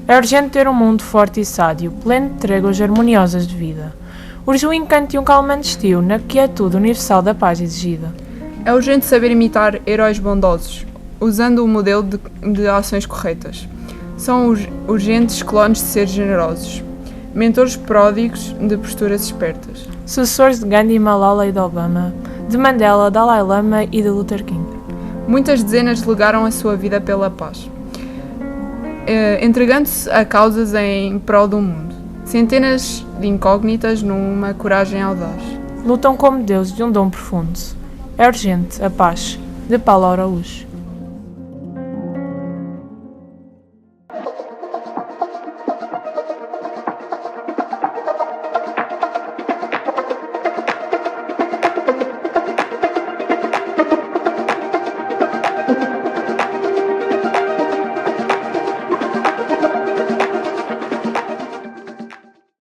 É urgente ter um mundo forte e sádio, pleno de tréguas harmoniosas de vida. Urge o encanto e um calmante estio na quietude universal da paz exigida. É urgente saber imitar heróis bondosos, usando o modelo de ações corretas. São urgentes clones de seres generosos, mentores pródigos de posturas espertas. Sucessores de Gandhi, Malala e de Obama, de Mandela, Dalai Lama e de Luther King. Muitas dezenas legaram a sua vida pela paz, entregando-se a causas em prol do mundo. Centenas de incógnitas numa coragem audaz. Lutam como deuses de um dom profundo. É urgente a paz, de Paulo Araújo.